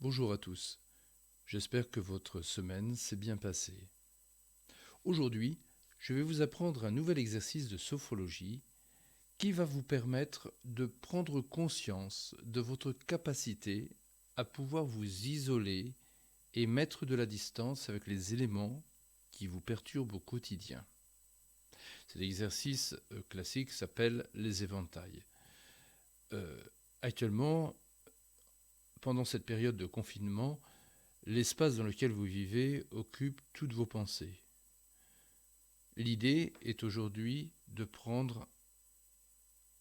Bonjour à tous, j'espère que votre semaine s'est bien passée. Aujourd'hui, je vais vous apprendre un nouvel exercice de sophrologie qui va vous permettre de prendre conscience de votre capacité à pouvoir vous isoler et mettre de la distance avec les éléments qui vous perturbent au quotidien. Cet exercice classique s'appelle les éventails. Actuellement, pendant cette période de confinement, l'espace dans lequel vous vivez occupe toutes vos pensées. L'idée est aujourd'hui de prendre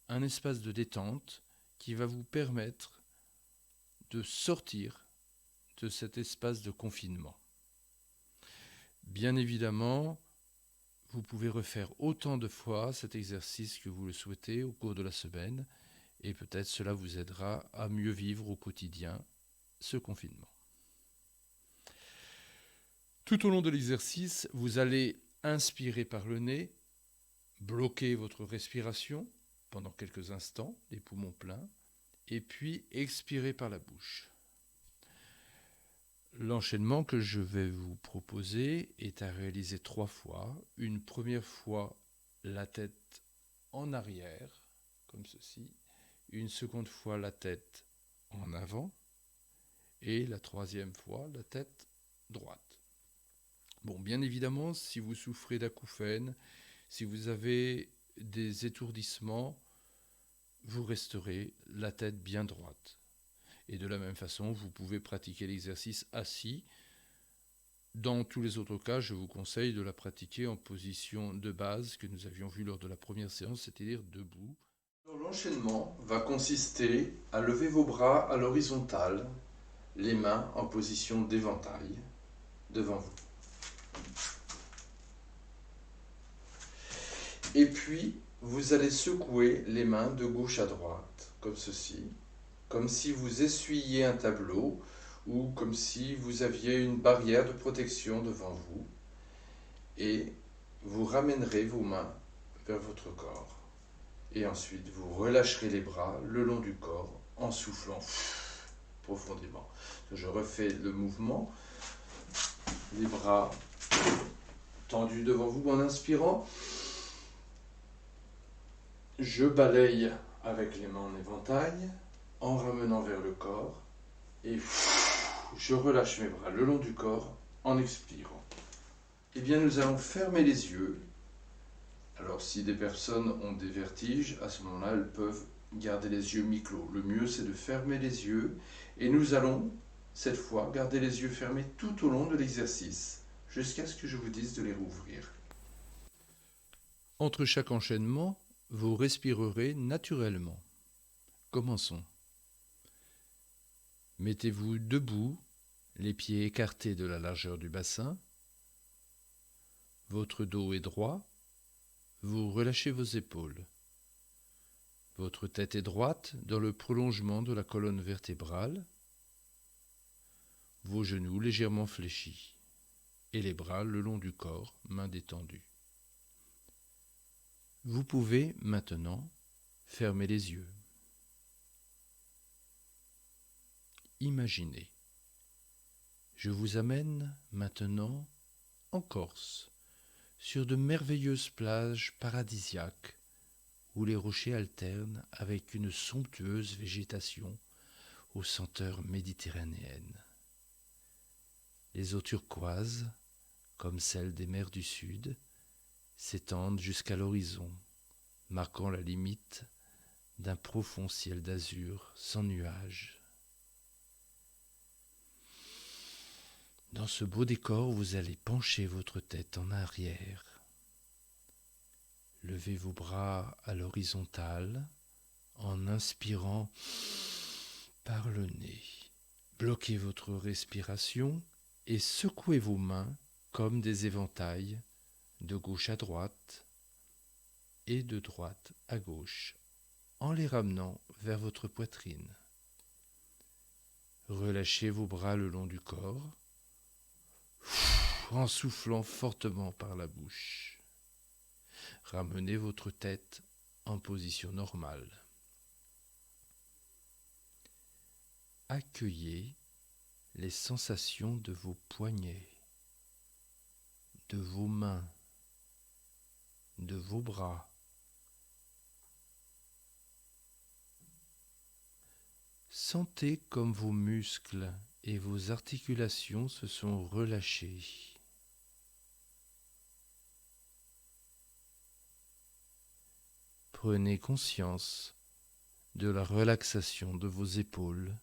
un espace de détente qui va vous permettre de sortir de cet espace de confinement. Bien évidemment, vous pouvez refaire autant de fois cet exercice que vous le souhaitez au cours de la semaine et peut-être cela vous aidera à mieux vivre au quotidien ce confinement. Tout au long de l'exercice, vous allez inspirer par le nez, bloquer votre respiration pendant quelques instants, les poumons pleins, et puis expirer par la bouche. L'enchaînement que je vais vous proposer est à réaliser 3 fois. Une première fois, la tête en arrière, comme ceci. Une seconde fois, la tête en avant. Et la troisième fois, la tête droite. Bon, bien évidemment, si vous souffrez d'acouphènes, si vous avez des étourdissements, vous resterez la tête bien droite. Et de la même façon, vous pouvez pratiquer l'exercice assis. Dans tous les autres cas, je vous conseille de la pratiquer en position de base que nous avions vu lors de la première séance, c'est-à-dire debout. L'enchaînement va consister à lever vos bras à l'horizontale, les mains en position d'éventail devant vous. Et puis, vous allez secouer les mains de gauche à droite, comme ceci, comme si vous essuyiez un tableau ou comme si vous aviez une barrière de protection devant vous. Et vous ramènerez vos mains vers votre corps. Et ensuite, vous relâcherez les bras le long du corps en soufflant profondément. Je refais le mouvement. Les bras tendus devant vous en inspirant. Je balaye avec les mains en éventail en ramenant vers le corps. Et je relâche mes bras le long du corps en expirant. Eh bien, nous allons fermer les yeux. Alors, si des personnes ont des vertiges, à ce moment-là, elles peuvent garder les yeux mi-clos. Le mieux, c'est de fermer les yeux. Et nous allons, cette fois, garder les yeux fermés tout au long de l'exercice, jusqu'à ce que je vous dise de les rouvrir. Entre chaque enchaînement, vous respirerez naturellement. Commençons. Mettez-vous debout, les pieds écartés de la largeur du bassin. Votre dos est droit. Vous relâchez vos épaules. Votre tête est droite dans le prolongement de la colonne vertébrale. Vos genoux légèrement fléchis. Et les bras le long du corps, mains détendues. Vous pouvez maintenant fermer les yeux. Imaginez. Je vous amène maintenant en Corse, sur de merveilleuses plages paradisiaques où les rochers alternent avec une somptueuse végétation aux senteurs méditerranéennes. Les eaux turquoises, comme celles des mers du Sud, s'étendent jusqu'à l'horizon, marquant la limite d'un profond ciel d'azur sans nuages. Dans ce beau décor, vous allez pencher votre tête en arrière. Levez vos bras à l'horizontale en inspirant par le nez. Bloquez votre respiration et secouez vos mains comme des éventails de gauche à droite et de droite à gauche en les ramenant vers votre poitrine. Relâchez vos bras le long du corps en soufflant fortement par la bouche. Ramenez votre tête en position normale. Accueillez les sensations de vos poignets, de vos mains, de vos bras. Sentez comme vos muscles et vos articulations se sont relâchés. Prenez conscience de la relaxation de vos épaules,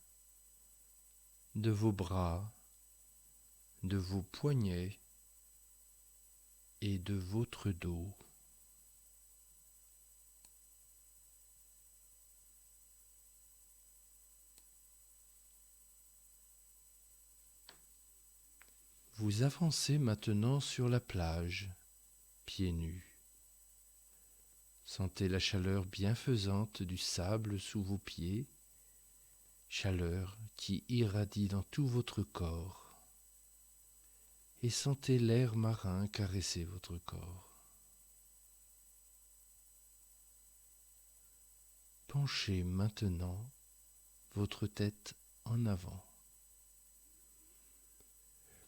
de vos bras, de vos poignets et de votre dos. Vous avancez maintenant sur la plage, pieds nus. Sentez la chaleur bienfaisante du sable sous vos pieds, chaleur qui irradie dans tout votre corps. Et sentez l'air marin caresser votre corps. Penchez maintenant votre tête en avant.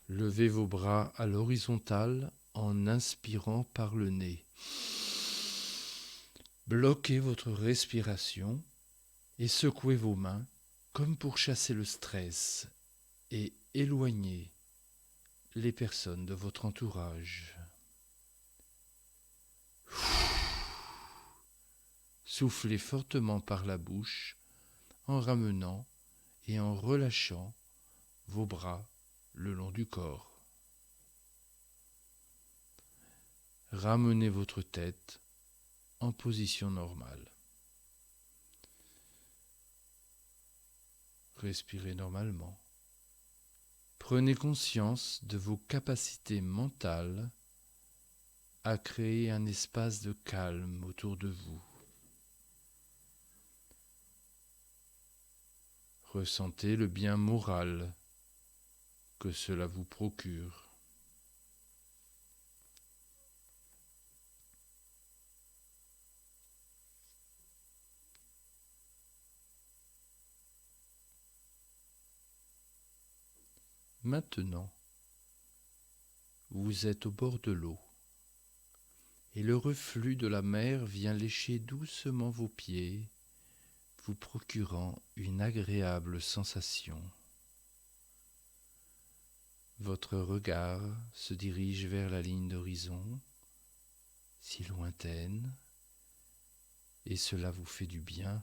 Levez vos bras à l'horizontale en inspirant par le nez. Bloquez votre respiration et secouez vos mains comme pour chasser le stress et éloigner les personnes de votre entourage. Soufflez fortement par la bouche en ramenant et en relâchant vos bras le long du corps. Ramenez votre tête en position normale. Respirez normalement. Prenez conscience de vos capacités mentales à créer un espace de calme autour de vous. Ressentez le bien moral que cela vous procure. Maintenant, vous êtes au bord de l'eau et le reflux de la mer vient lécher doucement vos pieds, vous procurant une agréable sensation. Votre regard se dirige vers la ligne d'horizon, si lointaine, et cela vous fait du bien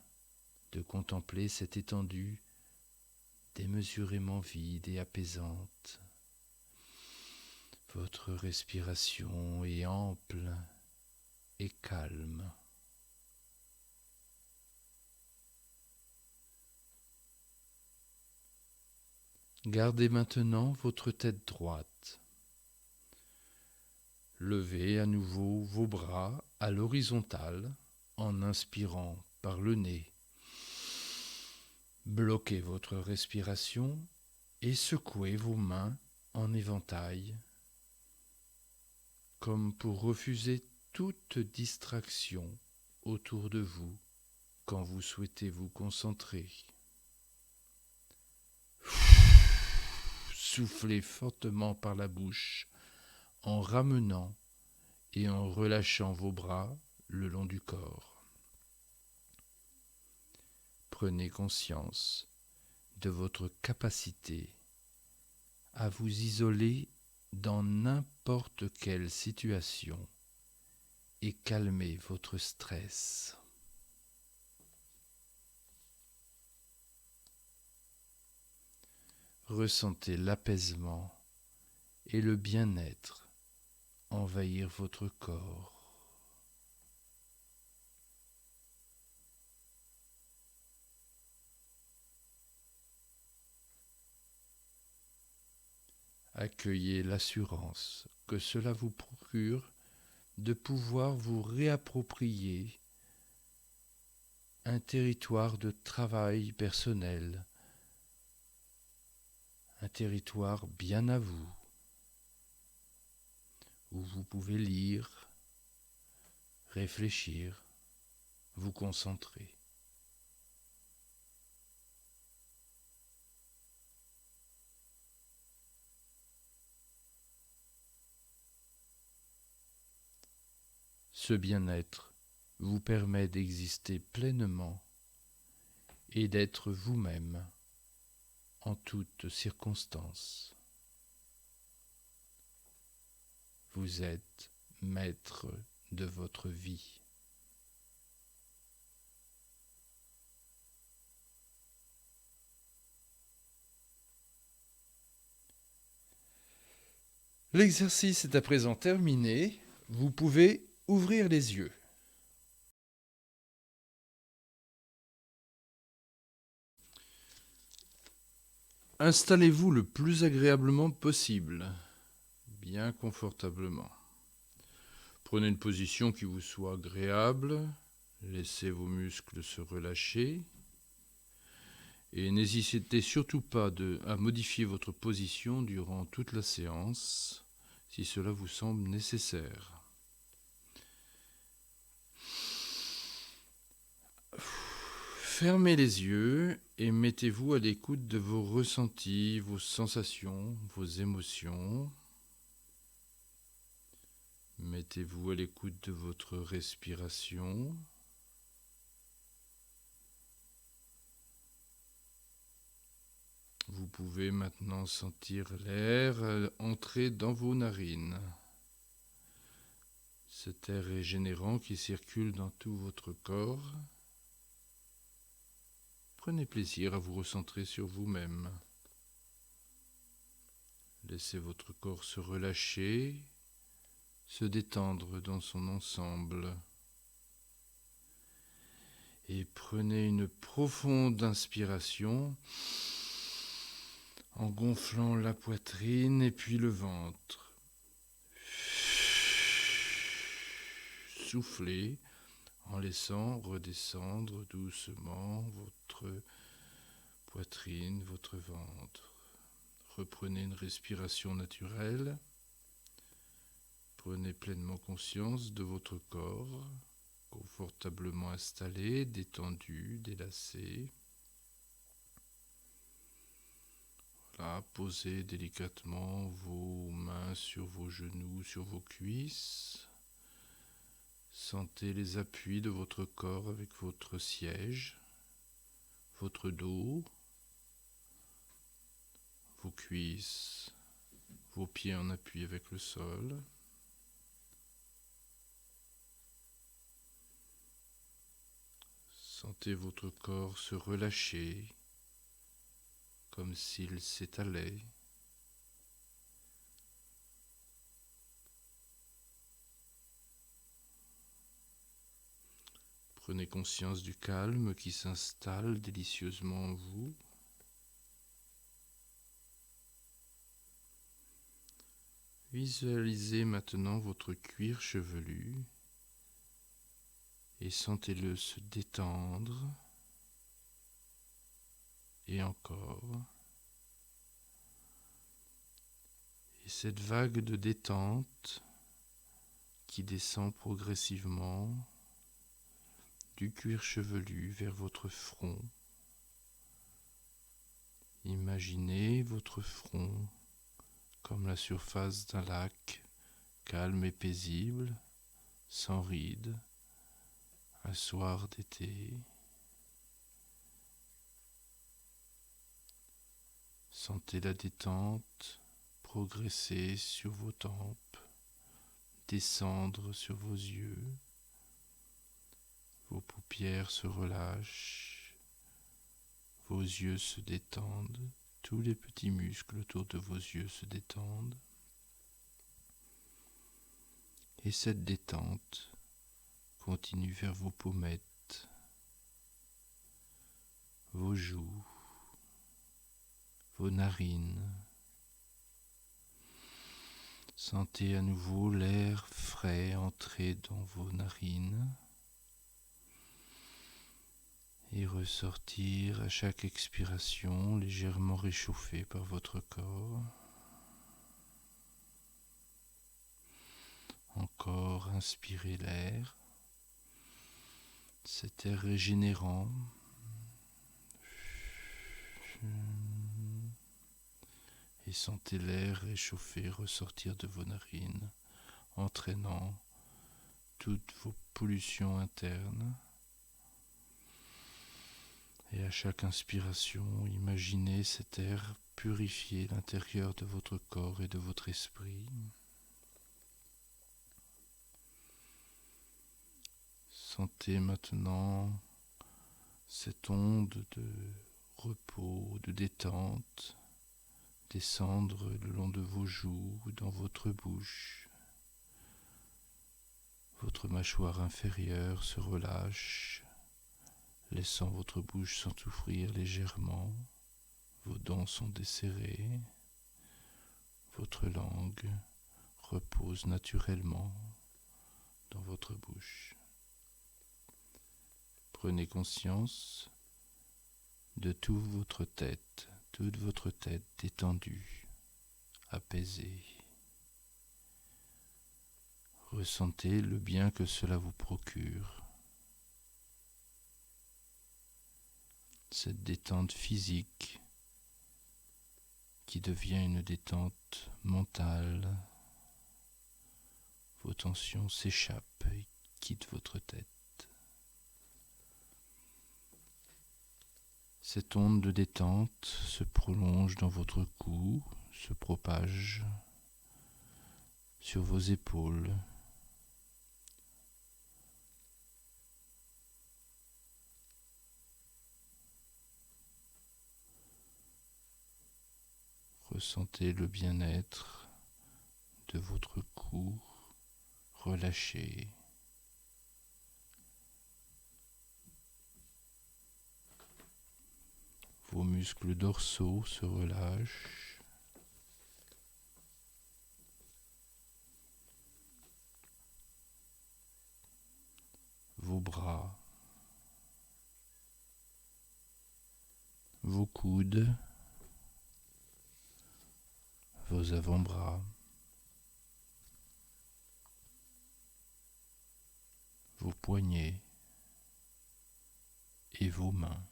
de contempler cette étendue démesurément vide et apaisante. Votre respiration est ample et calme. Gardez maintenant votre tête droite. Levez à nouveau vos bras à l'horizontale en inspirant par le nez. Bloquez votre respiration et secouez vos mains en éventail, comme pour refuser toute distraction autour de vous quand vous souhaitez vous concentrer. Soufflez fortement par la bouche en ramenant et en relâchant vos bras le long du corps. Prenez conscience de votre capacité à vous isoler dans n'importe quelle situation et calmer votre stress. Ressentez l'apaisement et le bien-être envahir votre corps. Accueillez l'assurance que cela vous procure de pouvoir vous réapproprier un territoire de travail personnel, un territoire bien à vous, où vous pouvez lire, réfléchir, vous concentrer. Ce bien-être vous permet d'exister pleinement et d'être vous-même en toutes circonstances. Vous êtes maître de votre vie. L'exercice est à présent terminé. Vous pouvez ouvrir les yeux. Installez-vous le plus agréablement possible, bien confortablement. Prenez une position qui vous soit agréable, laissez vos muscles se relâcher et n'hésitez surtout pas à modifier votre position durant toute la séance si cela vous semble nécessaire. Fermez les yeux et mettez-vous à l'écoute de vos ressentis, vos sensations, vos émotions. Mettez-vous à l'écoute de votre respiration. Vous pouvez maintenant sentir l'air entrer dans vos narines. Cet air régénérant qui circule dans tout votre corps. Prenez plaisir à vous recentrer sur vous-même. Laissez votre corps se relâcher, se détendre dans son ensemble. Et prenez une profonde inspiration en gonflant la poitrine et puis le ventre. Soufflez en laissant redescendre doucement votre poitrine, votre ventre. Reprenez une respiration naturelle. Prenez pleinement conscience de votre corps, confortablement installé, détendu, délacé. Voilà, posez délicatement vos mains sur vos genoux, sur vos cuisses. Sentez les appuis de votre corps avec votre siège, votre dos, vos cuisses, vos pieds en appui avec le sol. Sentez votre corps se relâcher comme s'il s'étalait. Prenez conscience du calme qui s'installe délicieusement en vous. Visualisez maintenant votre cuir chevelu et sentez-le se détendre. Et encore. Et cette vague de détente qui descend progressivement du cuir chevelu vers votre front. Imaginez votre front comme la surface d'un lac, calme et paisible, sans rides, un soir d'été. Sentez la détente progresser sur vos tempes, descendre sur vos yeux. Vos paupières se relâchent, vos yeux se détendent, tous les petits muscles autour de vos yeux se détendent. Et cette détente continue vers vos pommettes, vos joues, vos narines. Sentez à nouveau l'air frais entrer dans vos narines et ressortir à chaque expiration légèrement réchauffé par votre corps. Encore inspirez l'air, cet air régénérant. Et sentez l'air réchauffé ressortir de vos narines, entraînant toutes vos pollutions internes. Et à chaque inspiration, imaginez cet air purifier l'intérieur de votre corps et de votre esprit. Sentez maintenant cette onde de repos, de détente, descendre le long de vos joues, dans votre bouche. Votre mâchoire inférieure se relâche, laissant votre bouche s'entrouvrir légèrement. Vos dents sont desserrées. Votre langue repose naturellement dans votre bouche. Prenez conscience de toute votre tête détendue, apaisée. Ressentez le bien que cela vous procure. Cette détente physique qui devient une détente mentale. Vos tensions s'échappent et quittent votre tête. Cette onde de détente se prolonge dans votre cou, se propage sur vos épaules. Ressentez le bien-être de votre cou relâché. Vos muscles dorsaux se relâchent. Vos bras, vos coudes, vos avant-bras, vos poignets et vos mains.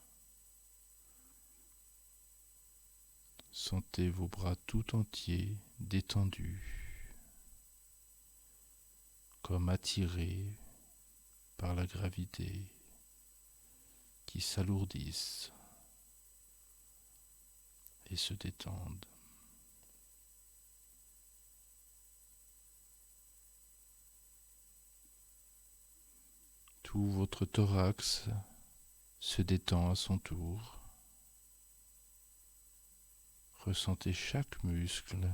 Sentez vos bras tout entiers détendus, comme attirés par la gravité, qui s'alourdissent et se détendent. Tout votre thorax se détend à son tour. Ressentez chaque muscle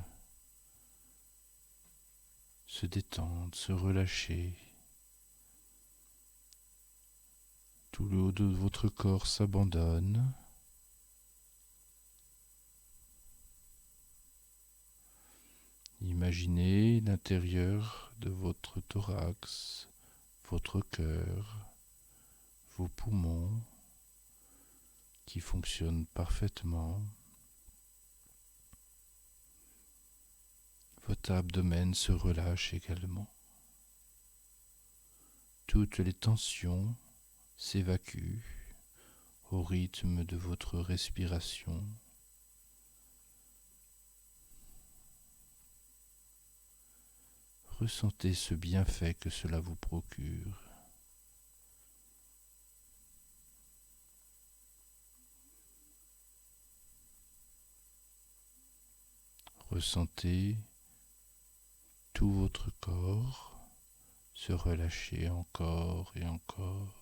se détendre, se relâcher. Tout le haut de votre corps s'abandonne. Imaginez l'intérieur de votre thorax, votre cœur, vos poumons qui fonctionnent parfaitement. Votre abdomen se relâche également. Toutes les tensions s'évacuent au rythme de votre respiration. Ressentez ce bienfait que cela vous procure. Ressentez tout votre corps se relâcher encore et encore,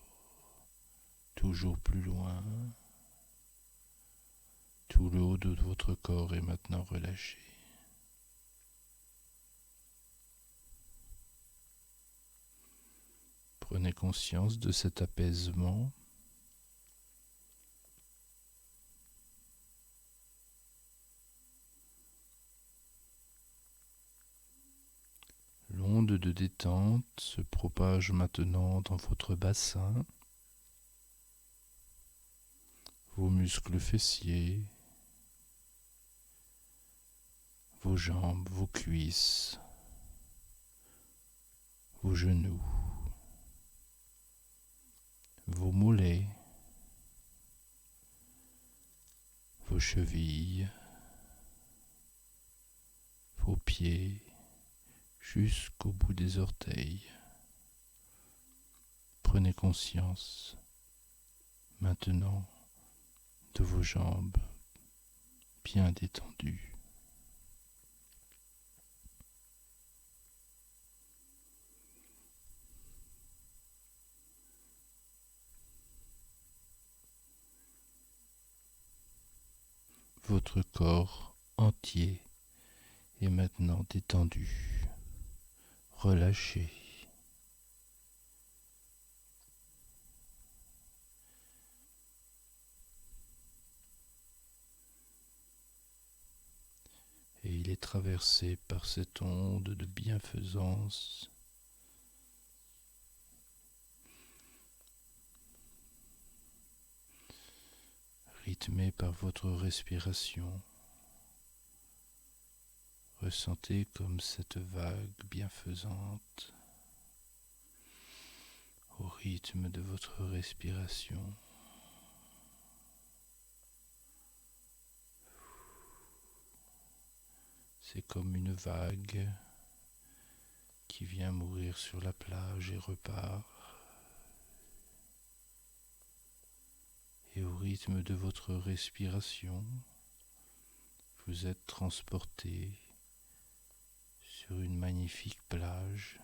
toujours plus loin. Tout le haut de votre corps est maintenant relâché. Prenez conscience de cet apaisement. L'onde de détente se propage maintenant dans votre bassin, vos muscles fessiers, vos jambes, vos cuisses, vos genoux, vos mollets, vos chevilles, vos pieds jusqu'au bout des orteils. Prenez conscience maintenant de vos jambes bien détendues. Votre corps entier est maintenant détendu, relâché. Et il est traversé par cette onde de bienfaisance rythmée par votre respiration. Ressentez comme cette vague bienfaisante au rythme de votre respiration. C'est comme une vague qui vient mourir sur la plage et repart. Et au rythme de votre respiration, vous êtes transporté sur une magnifique plage,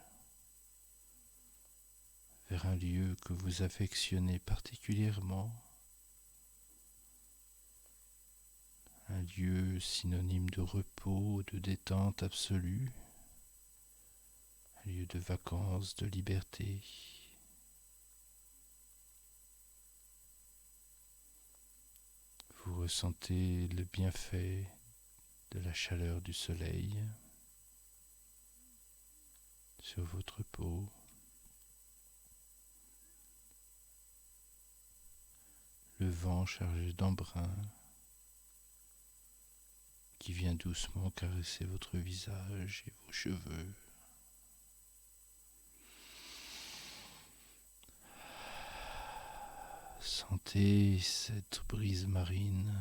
vers un lieu que vous affectionnez particulièrement, un lieu synonyme de repos, de détente absolue, un lieu de vacances, de liberté. Vous ressentez le bienfait de la chaleur du soleil sur votre peau. Le vent chargé d'embrun qui vient doucement caresser votre visage et vos cheveux. Sentez cette brise marine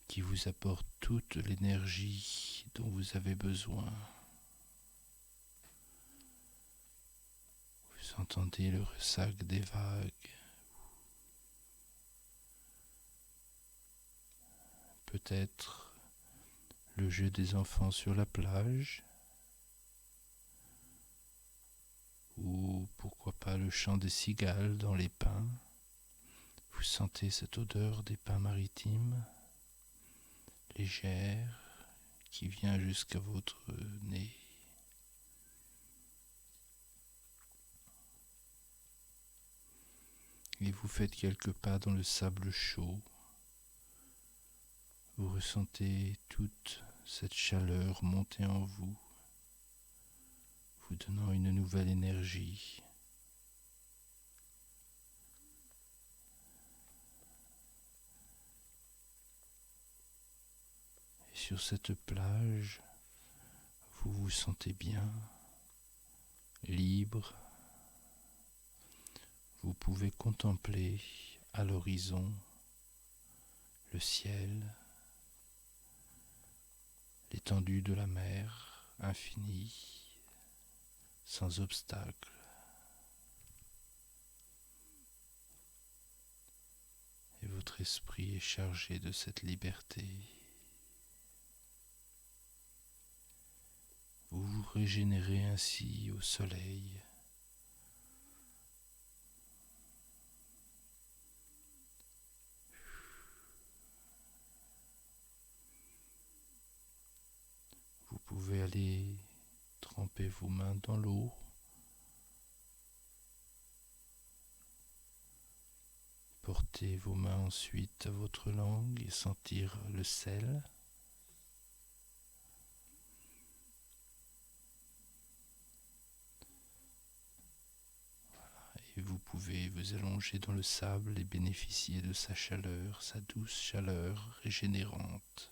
qui vous apporte toute l'énergie dont vous avez besoin. Vous entendez le ressac des vagues. Peut-être le jeu des enfants sur la plage, ou pourquoi pas le chant des cigales dans les pins. Vous sentez cette odeur des pins maritimes, légère, qui vient jusqu'à votre nez. Et vous faites quelques pas dans le sable chaud. Vous ressentez toute cette chaleur monter en vous, vous donnant une nouvelle énergie. Et sur cette plage, vous vous sentez bien, libre. Vous pouvez contempler à l'horizon le ciel, l'étendue de la mer infinie, sans obstacle. Et votre esprit est chargé de cette liberté. Vous vous régénérez ainsi au soleil. Vous pouvez aller tremper vos mains dans l'eau. Portez vos mains ensuite à votre langue et sentir le sel. Et vous pouvez vous allonger dans le sable et bénéficier de sa chaleur, sa douce chaleur régénérante.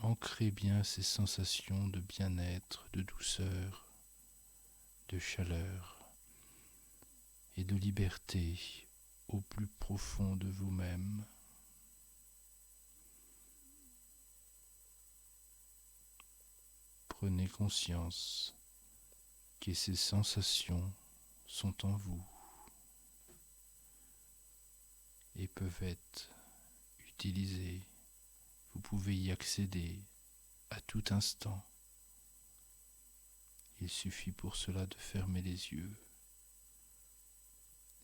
Ancrez bien ces sensations de bien-être, de douceur, de chaleur et de liberté au plus profond de vous-même. Prenez conscience que ces sensations sont en vous et peuvent être utilisées. Vous pouvez y accéder à tout instant. Il suffit pour cela de fermer les yeux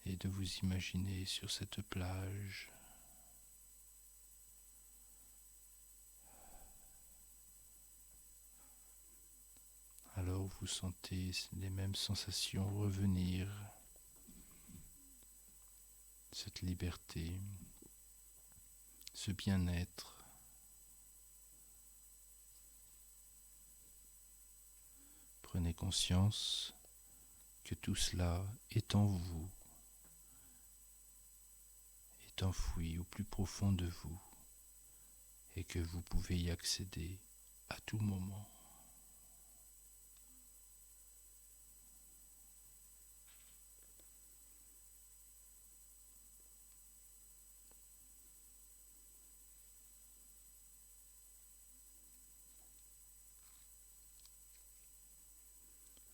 et de vous imaginer sur cette plage. Alors vous sentez les mêmes sensations revenir, cette liberté, ce bien-être. Prenez conscience que tout cela est en vous, est enfoui au plus profond de vous et que vous pouvez y accéder à tout moment.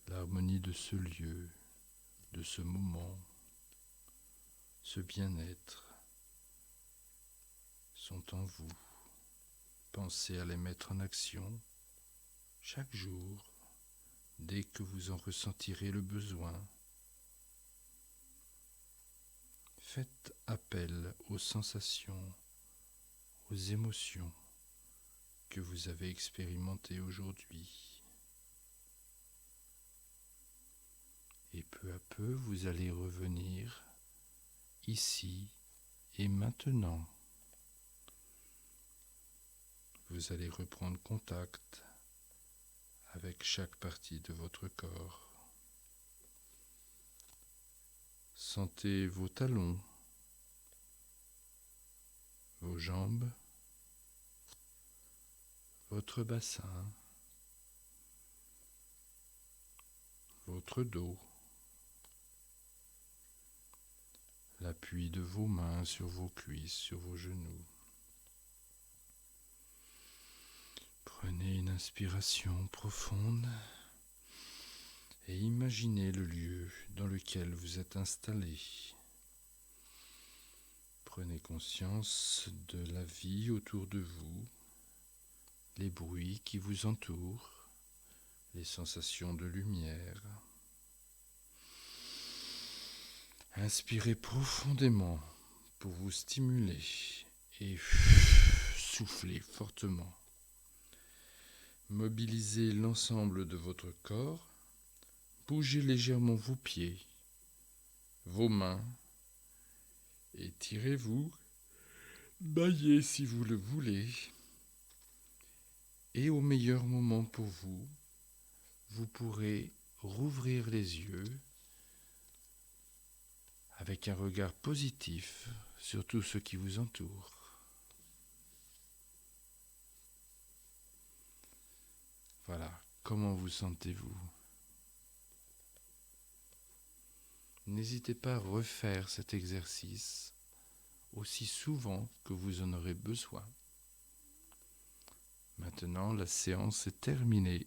L'harmonie de ce lieu, de ce moment, ce bien-être sont en vous. Pensez à les mettre en action chaque jour, dès que vous en ressentirez le besoin. Faites appel aux sensations, aux émotions que vous avez expérimentées aujourd'hui. Et peu à peu, vous allez revenir ici et maintenant. Vous allez reprendre contact avec chaque partie de votre corps. Sentez vos talons, vos jambes, votre bassin, votre dos, l'appui de vos mains sur vos cuisses, sur vos genoux. Prenez une inspiration profonde et imaginez le lieu dans lequel vous êtes installé. Prenez conscience de la vie autour de vous, les bruits qui vous entourent, les sensations de lumière. Inspirez profondément pour vous stimuler et soufflez fortement. Mobilisez l'ensemble de votre corps, bougez légèrement vos pieds, vos mains, étirez-vous, baillez si vous le voulez, et au meilleur moment pour vous, vous pourrez rouvrir les yeux avec un regard positif sur tout ce qui vous entoure. Voilà, comment vous sentez-vous ? N'hésitez pas à refaire cet exercice aussi souvent que vous en aurez besoin. Maintenant, la séance est terminée.